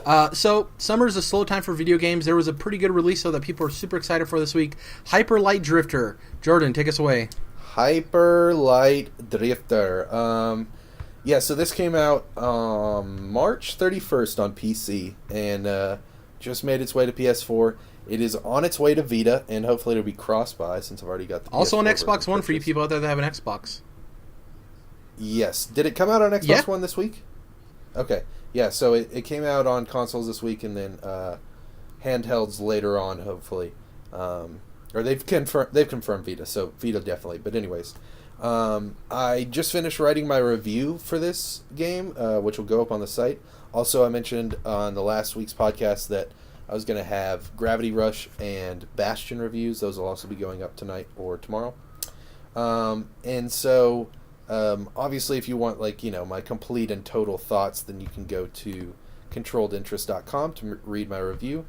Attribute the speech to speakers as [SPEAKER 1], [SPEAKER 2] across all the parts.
[SPEAKER 1] So summer is a slow time for video games. There was a pretty good release though that people are super excited for this week. Hyper Light Drifter. Jordan, take us away.
[SPEAKER 2] Hyper Light Drifter. Yeah, so this came out March 31st on PC and just made its way to PS4. It is on its way to Vita, and hopefully it'll be cross-buy since I've already got the
[SPEAKER 1] Also
[SPEAKER 2] PS4
[SPEAKER 1] on Xbox One
[SPEAKER 2] purchased.
[SPEAKER 1] for you people out there that have an Xbox.
[SPEAKER 2] Yes. Did it come out on Xbox One this week? Okay. Yeah, so it came out on consoles this week and then handhelds later on, hopefully. Or they've confirmed Vita, so Vita definitely. But anyways, I just finished writing my review for this game, which will go up on the site. Also, I mentioned on the last week's podcast that I was going to have Gravity Rush and Bastion reviews. Those will also be going up tonight or tomorrow. And so, obviously, if you want, my complete and total thoughts, then you can go to controlledinterest.com to read my review.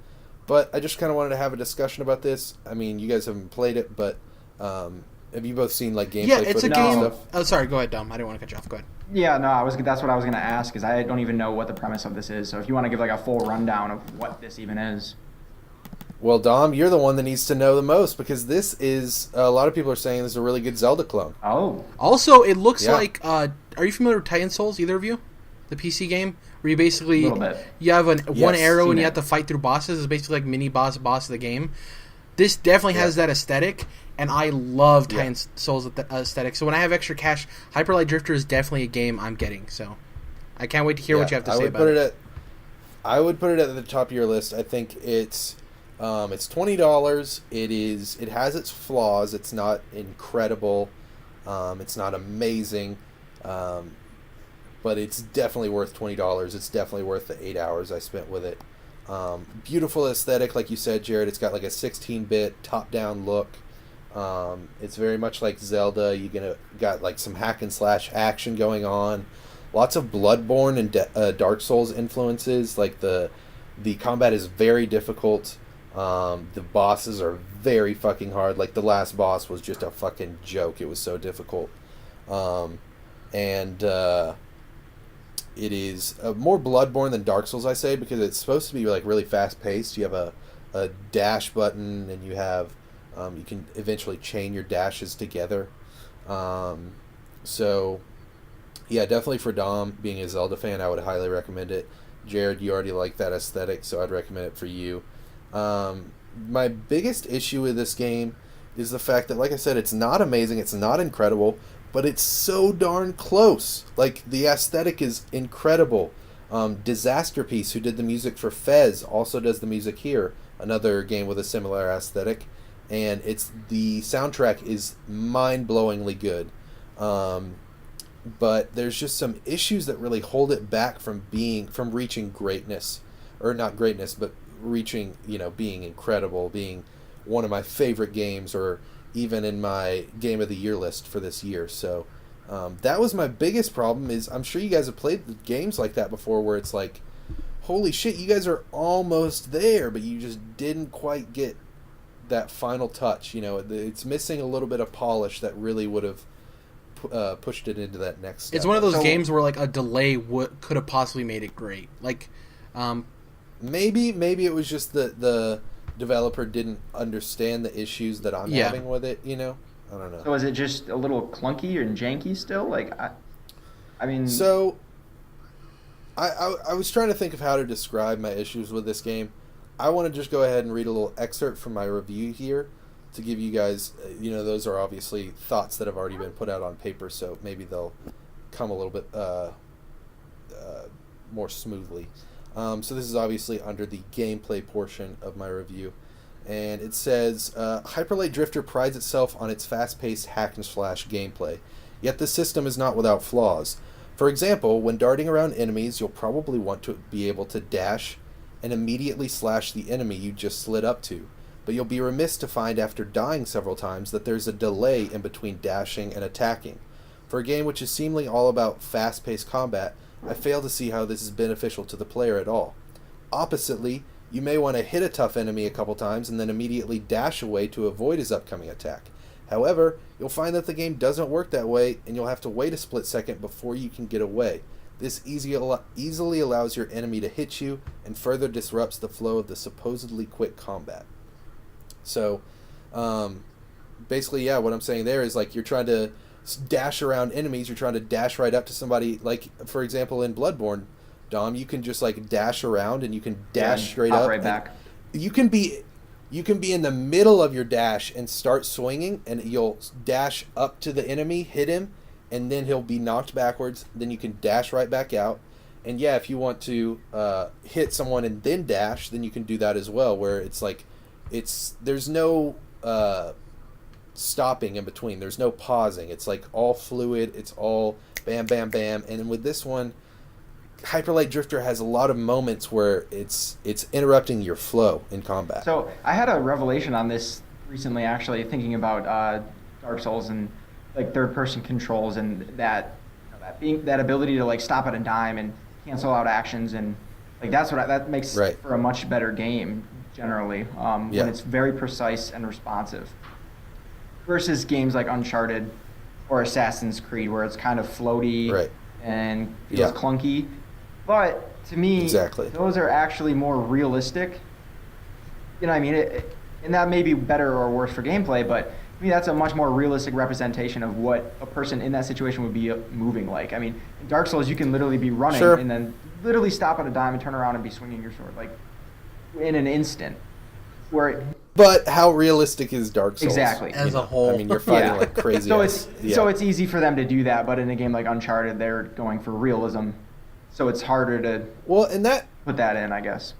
[SPEAKER 2] But I just kind of wanted to have a discussion about this. I mean, you guys haven't played it, but have you both seen gameplay
[SPEAKER 1] Yeah, it's a
[SPEAKER 2] footage
[SPEAKER 1] game.
[SPEAKER 2] and stuff?
[SPEAKER 1] Oh, sorry. Go ahead, Dom. I didn't want to cut you off. Go ahead.
[SPEAKER 3] Yeah, no, that's what I was going to ask, because I don't even know what the premise of this is. So if you want to give a full rundown of what this even is.
[SPEAKER 2] Well, Dom, you're the one that needs to know the most, because this is, a lot of people are saying this is a really good Zelda clone.
[SPEAKER 3] Oh.
[SPEAKER 1] Also, it looks
[SPEAKER 2] Yeah.
[SPEAKER 1] like, are you familiar with Titan Souls, either of you? The PC game? Where you basically,
[SPEAKER 3] A little bit.
[SPEAKER 1] you have one arrow and you
[SPEAKER 3] it.
[SPEAKER 1] have to fight through bosses. It's basically like mini boss of the game. This definitely has that aesthetic, and I love Titan Souls aesthetic. So when I have extra cash, Hyper Light Drifter is definitely a game I'm getting. So I can't wait to hear what you have to say about it.
[SPEAKER 2] I would put it at the top of your list. I think it's $20. It has its flaws. It's not incredible. It's not amazing. But it's definitely worth $20. It's definitely worth the 8 hours I spent with it. Beautiful aesthetic, like you said, Jared. It's got a 16-bit top-down look. It's very much like Zelda. You got some hack and slash action going on. Lots of Bloodborne and Dark Souls influences. The combat is very difficult. The bosses are very fucking hard. The last boss was just a fucking joke. It was so difficult. It is more Bloodborne than Dark Souls, I say, because it's supposed to be really fast paced. You have a dash button, and you have you can eventually chain your dashes together. So yeah, definitely for Dom, being a Zelda fan, I would highly recommend it. Jared, you already like that aesthetic, so I'd recommend it for you. My biggest issue with this game is the fact that, like I said, it's not amazing, it's not incredible, but it's so darn close. The aesthetic is incredible. Disaster Piece, who did the music for Fez, also does the music here, another game with a similar aesthetic, and the soundtrack is mind-blowingly good. But there's just some issues that really hold it back from reaching greatness, or not greatness, but reaching, being incredible, being one of my favorite games, or even in my Game of the Year list for this year. So that was my biggest problem. Is I'm sure you guys have played games like that before, where it's holy shit, you guys are almost there, but you just didn't quite get that final touch. It's missing a little bit of polish that really would have pushed it into that next step.
[SPEAKER 1] It's one of those games where a delay could have possibly made it great.
[SPEAKER 2] Maybe it was just the developer didn't understand the issues that I'm having with it. I don't know.
[SPEAKER 3] So is it just a little clunky and janky still? I mean.
[SPEAKER 2] So I was trying to think of how to describe my issues with this game. I want to just go ahead and read a little excerpt from my review here to give you guys, those are obviously thoughts that have already been put out on paper, so maybe they'll come a little bit more smoothly. So this is obviously under the gameplay portion of my review. And it says, Hyper Light Drifter prides itself on its fast-paced hack-and-slash gameplay, yet the system is not without flaws. For example, when darting around enemies, you'll probably want to be able to dash and immediately slash the enemy you just slid up to, but you'll be remiss to find after dying several times that there's a delay in between dashing and attacking. For a game which is seemingly all about fast-paced combat, I fail to see how this is beneficial to the player at all. Oppositely, you may want to hit a tough enemy a couple times and then immediately dash away to avoid his upcoming attack. However, you'll find that the game doesn't work that way, and you'll have to wait a split second before you can get away. This easily allows your enemy to hit you and further disrupts the flow of the supposedly quick combat. So, basically, yeah, what I'm saying there is, like, you're trying to dash around enemies, you're trying to dash right up to somebody, like, for example, in Bloodborne, Dom, you can just, like, dash around and you can dash straight up.
[SPEAKER 3] Right back.
[SPEAKER 2] You can be in the middle of your dash and start swinging, and you'll dash up to the enemy, hit him, and then he'll be knocked backwards. Then you can dash right back out. And yeah, if you want to hit someone and then dash, then you can do that as well, where it's like, there's no stopping in between. There's no pausing. It's like all fluid. It's all bam, bam, bam. And with this one, Hyper Light Drifter has a lot of moments where it's interrupting your flow in combat.
[SPEAKER 3] So I had a revelation on this recently, actually, thinking about Dark Souls and like third-person controls and that ability to like stop at a dime and cancel out actions, and like that makes for a much better game generally when it's very precise and responsive. Versus games like Uncharted or Assassin's Creed, where it's kind of floaty and feels clunky. But to me, those are actually more realistic. You know what I mean? And that may be better or worse for gameplay, but to me that's a much more realistic representation of what a person in that situation would be moving like. I mean, in Dark Souls, you can literally be running and then literally stop at a dime and turn around and be swinging your sword, like, in an instant.
[SPEAKER 2] But how realistic is Dark Souls?
[SPEAKER 3] Exactly.
[SPEAKER 1] As a whole.
[SPEAKER 2] I mean, you're fighting like crazy.
[SPEAKER 3] So it's easy for them to do that, but in a game like Uncharted, they're going for realism. So it's harder to put that in, I guess.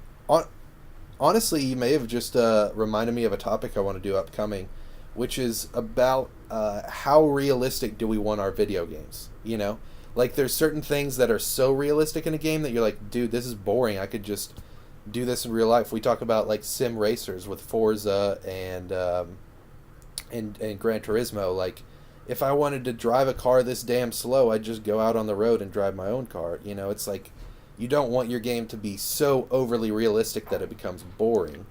[SPEAKER 2] Honestly, you may have just reminded me of a topic I want to do upcoming, which is about how realistic do we want our video games, you know? Like, there's certain things that are so realistic in a game that you're like, dude, this is boring. I could just do this in real life. We talk about, like, sim racers with Forza and Gran Turismo. Like, if I wanted to drive a car this damn slow, I'd just go out on the road and drive my own car. You know, it's like, you don't want your game to be so overly realistic that it becomes boring.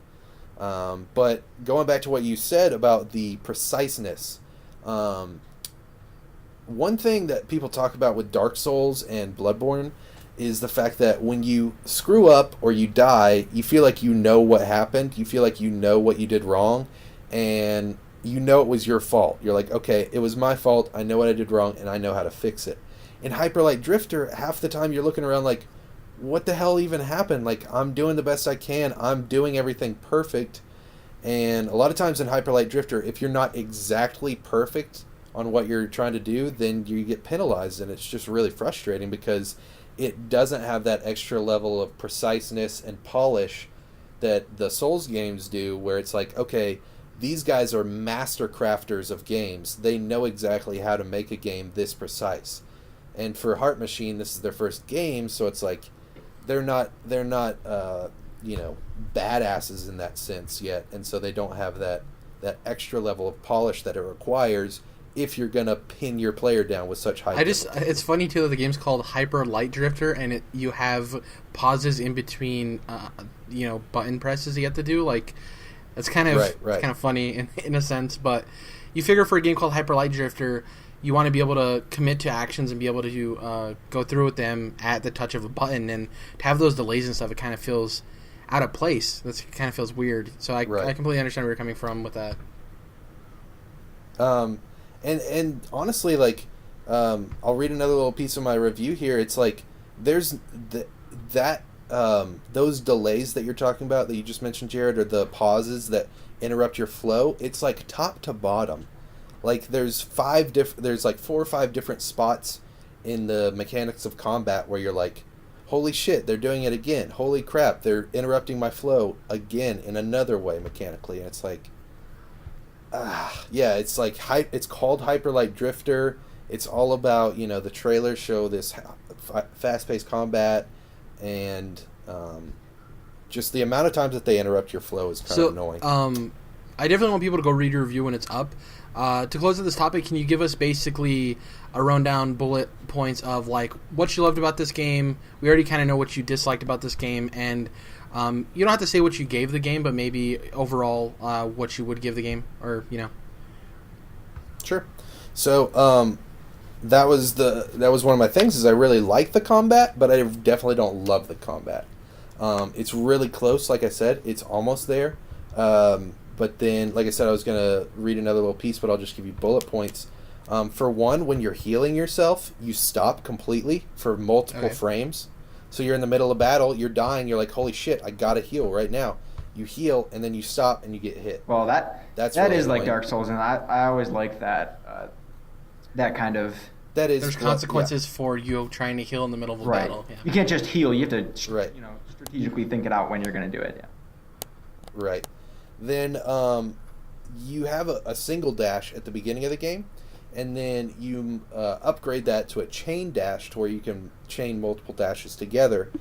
[SPEAKER 2] But going back to what you said about the preciseness, one thing that people talk about with Dark Souls and Bloodborne is the fact that when you screw up or you die, you feel like you know what happened. You feel like you know what you did wrong, and you know it was your fault. You're like, okay, it was my fault. I know what I did wrong, and I know how to fix it. In Hyper Light Drifter, half the time you're looking around like, what the hell even happened? Like, I'm doing the best I can. I'm doing everything perfect. And a lot of times in Hyper Light Drifter, if you're not exactly perfect on what you're trying to do, then you get penalized, and it's just really frustrating because it doesn't have that extra level of preciseness and polish that the Souls games do, where it's like, okay, these guys are master crafters of games. They know exactly how to make a game this precise. And for Heart Machine, this is their first game, so it's like they're not you know, badasses in that sense yet, and so they don't have that extra level of polish that it requires if you're gonna pin your player down with such high.
[SPEAKER 1] It's funny too that the game's called Hyper Light Drifter, and you have pauses in between, you know, button presses you have to do. Like, it's kind of kind of funny in a sense, but you figure for a game called Hyper Light Drifter, you want to be able to commit to actions and be able to go through with them at the touch of a button, and to have those delays and stuff, it kind of feels out of place. That kind of feels weird. So I completely understand where you're coming from with that.
[SPEAKER 2] And honestly, like, I'll read another little piece of my review here. It's like there's those delays that you're talking about that you just mentioned, Jared, or the pauses that interrupt your flow. It's like top to bottom. Like, there's like 4 or 5 different spots in the mechanics of combat where you're like, holy shit, they're doing it again. Holy crap, they're interrupting my flow again in another way mechanically. And it's like, yeah, it's like it's called Hyper Light Drifter. It's all about, you know, the trailers show this fast-paced combat, and just the amount of times that they interrupt your flow is kind of annoying.
[SPEAKER 1] I definitely want people to go read your review when it's up. To close out this topic, can you give us basically a rundown, bullet points of like what you loved about this game? We already kind of know what you disliked about this game, and you don't have to say what you gave the game, but maybe overall what you would give the game, or, you know.
[SPEAKER 2] Sure. So that was one of my things. Is I really like the combat, but I definitely don't love the combat. It's really close. Like I said, it's almost there. But then, like I said, I was gonna read another little piece, but I'll just give you bullet points. For one, when you're healing yourself, you stop completely for multiple frames. So you're in the middle of battle, you're dying, you're like, holy shit, I gotta heal right now. You heal, and then you stop, and you get hit.
[SPEAKER 3] Well, that really is like Dark Souls, and I always like that that kind of...
[SPEAKER 2] That is...
[SPEAKER 1] There's consequences for you trying to heal in the middle of a battle. Yeah.
[SPEAKER 3] You can't just heal, you have to strategically think it out when you're going to do it. Yeah.
[SPEAKER 2] Right. Then you have a single dash at the beginning of the game, and then you upgrade that to a chain dash to where you can chain multiple dashes together.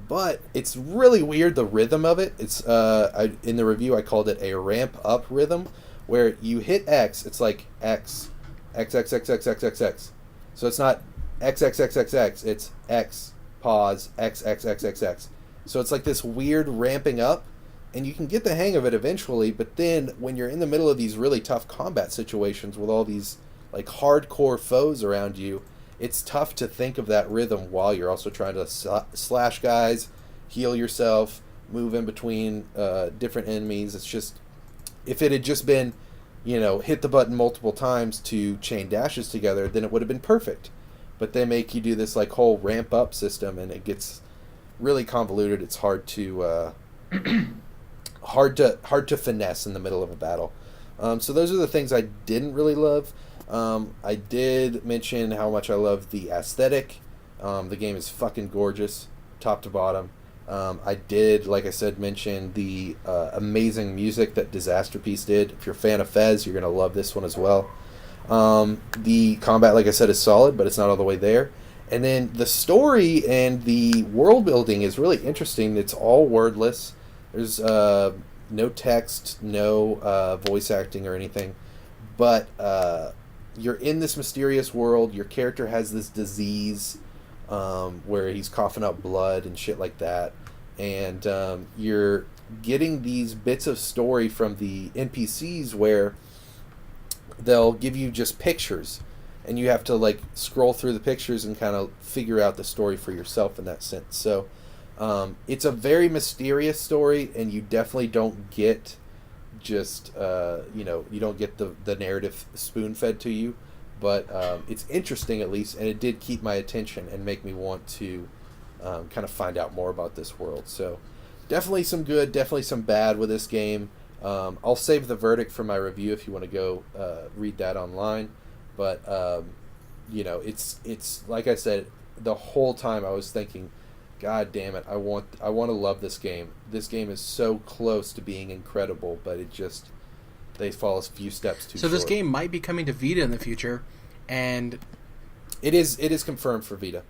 [SPEAKER 2] But it's really weird, the rhythm of it. It's in the review I called it a ramp up rhythm, where you hit X, it's like X, X, X, X, X, X, X, X. So it's not X, X, X, X, X, it's X, pause, X, X, X, X, X. So it's like this weird ramping up, and you can get the hang of it eventually, but then when you're in the middle of these really tough combat situations with all these like hardcore foes around you, it's tough to think of that rhythm while you're also trying to slash guys, heal yourself, move in between different enemies. It's just, if it had just been, hit the button multiple times to chain dashes together, then it would have been perfect. But they make you do this like whole ramp up system, and it gets really convoluted. It's hard to hard to finesse in the middle of a battle. So those are the things I didn't really love. I did mention how much I love the aesthetic. The game is fucking gorgeous, top to bottom. I did, like I said, mention the amazing music that Disasterpiece did. If you're a fan of Fez, you're going to love this one as well. The combat, like I said, is solid, but it's not all the way there. And then the story and the world building is really interesting. It's all wordless. There's no text, no voice acting or anything. But you're in this mysterious world. Your character has this disease where he's coughing up blood and shit like that. And you're getting these bits of story from the NPCs where they'll give you just pictures. And you have to like scroll through the pictures and kind of figure out the story for yourself in that sense. So it's a very mysterious story, and you definitely don't get just you don't get the narrative spoon fed to you, but it's interesting at least, and it did keep my attention and make me want to kind of find out more about this world. So definitely some good, definitely some bad with this game. I'll save the verdict for my review if you want to go read that online. But it's like I said, the whole time I was thinking, God damn it, I want to love this game. This game is so close to being incredible, but they fall a few steps too short.
[SPEAKER 1] So this game might be coming to Vita in the future, and
[SPEAKER 2] it is confirmed for Vita.